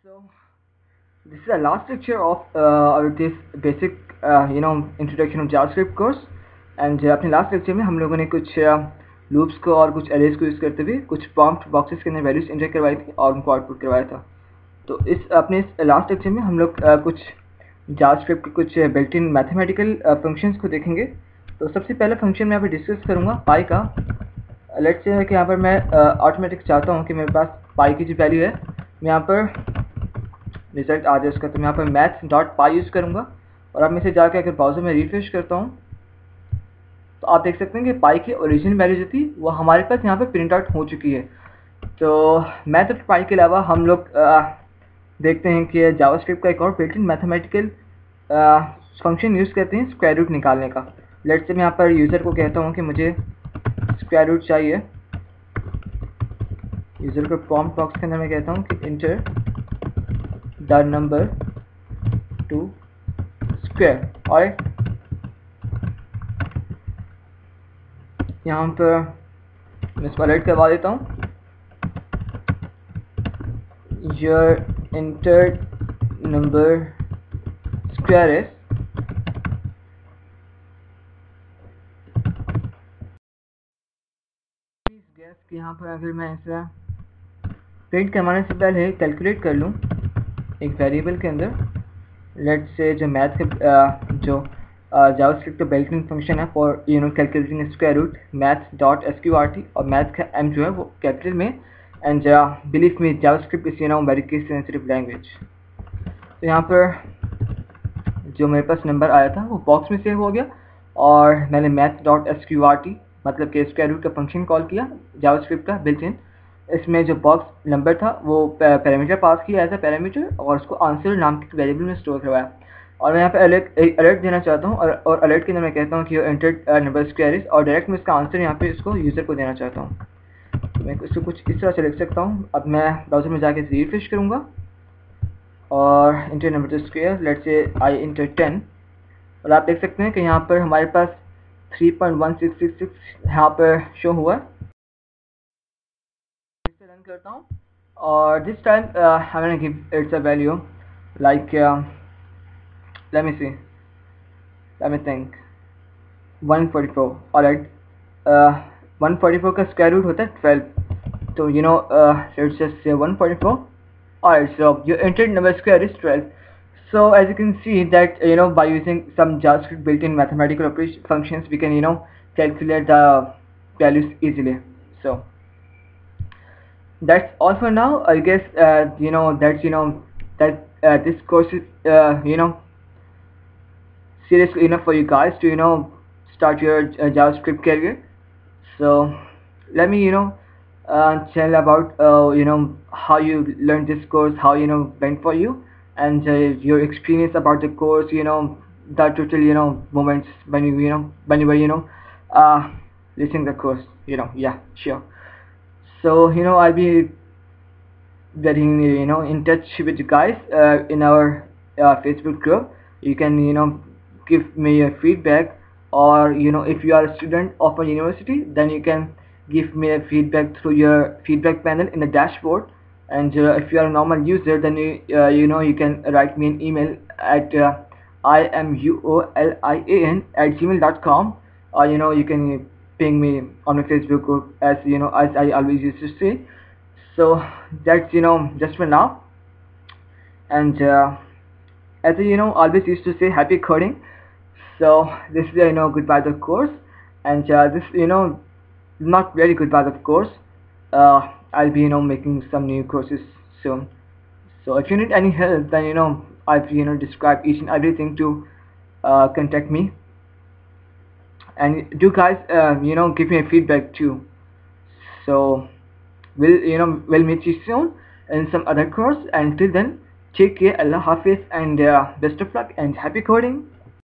So this is the last lecture of this basic introduction of JavaScript course. And अपने last lecture में हम लोगों ने कुछ लूप्स को और कुछ एरेज को यूज़ करते हुए कुछ प्रॉम्प्ट बॉक्सेस के अंदर वैल्यूज एंटर करवाई थी और उनको आउटपुट करवाया था। तो अपने इस लास्ट लेक्चर में हम लोग कुछ जावास्क्रिप्ट के कुछ बिल्ट इन मैथमेटिकल फंक्शंस को देखेंगे। तो सबसे पहला फंक्शन मैं यहाँ पर डिस्कस करूँगा पाई का। लेट्स से कि यहाँ पर मैं ऑटोमेटिक चाहता हूँ कि मेरे पास पाई की जो वैल्यू है मैं यहाँ पर रिजल्ट आ जाए उसका, तो मैं यहाँ पर मैथ्स डॉट पाई यूज़ करूँगा। और अब मैं इसे जाकर अगर ब्राउज़र में रिफ्रेश करता हूँ तो आप देख सकते हैं कि पाई की ओरिजिनल वैल्यू जो थी वो हमारे पास यहाँ पे प्रिंट आउट हो चुकी है। तो मैथ डॉट पाई के अलावा हम लोग देखते हैं कि जावास्क्रिप्ट का एक और built in mathematical function use करते हैं स्क्वायर रूट निकालने का। लेट्स से मैं यहाँ पर यूज़र को कहता हूँ कि मुझे स्क्वायर रूट चाहिए। यूज़र को प्रॉम्प्ट बॉक्स के अंदर मैं कहता हूँ कि enter the number two square, और यहाँ पर मैं इसको अलर्ट करवा देता हूँ। Your inter number square is gas कि यहाँ पर अगर मैं ऐसा प्रिंट करवाने से पहले कैलकुलेट कर लूँ एक वेरिएबल के अंदर। लेट्स से जो मैथ का जो जावास्क्रिप्ट का बिल्ट इन फंक्शन है for calculating square root math dot sqrt, और मैथ का m जो है वो कैपिटल में। And believe me JavaScript is very case sensitive language. तो यहाँ पर जो मेरे पास नंबर आया था वो बॉक्स में सेव हो गया और मैंने मैथ डॉट sqrt मतलब कि स्क्वायर रूट का फंक्शन कॉल किया जावास्क्रिप्ट का बिल्ट इन। इसमें जो बॉक्स नंबर था वो पैरामीटर पास किया एज अ पैरामीटर और उसको आंसर नाम के वेरिएबल में स्टोर करवाया। और मैं यहाँ पे अलर्ट देना चाहता हूँ और अलर्ट के अंदर मैं कहता हूँ कि एंटर्ड नंबर स्क्वायर इज, और डायरेक्ट मैं इसका आंसर यहाँ पे इसको यूज़र को देना चाहता हूँ। तो मैं इसको कुछ इस तरह से लिख सकता हूँ। अब मैं ब्राउज़र में जाके रिफ्रेश करूँगा और inter number two square, let's say I inter 10, और आप देख सकते हैं कि यहाँ पर हमारे पास 3.1666 यहाँ पर शो हुआ। इसे रन करता हूँ और this time I'm gonna give it's a value like let me see, let me think, 144. alright, 144 का स्क्वायर रूट होता है 12, तो let's just say 144. alright, so your entered number square is 12. So as you can see that by using some JavaScript built-in mathematical operation functions we can calculate the values easily. So that's all for now. I guess that this course is serious enough for you guys to start your JavaScript career. So let me tell about how you learned this course, how went for you, and your experience about the course, the total moments when you were listening the course, yeah, sure. So I'll be getting in touch with you guys in our Facebook group. You can give me your feedback, or if you are a student of a university, then you can give me a feedback through your feedback panel in the dashboard. And if you are a normal user, then you can write me an email at imuolian@gmail.com, or you can ping me on my Facebook group, as as I always used to say. So that's just for now. And as I always used to say, happy coding. So this is goodbye the course, and this not very goodbye of course. I'll be making some new courses soon. So if you need any help, then I've described each and everything to contact me. And do guys give me a feedback too. So we'll meet you soon in some other course. Until then, take care, Allah Hafiz, and best of luck and happy coding.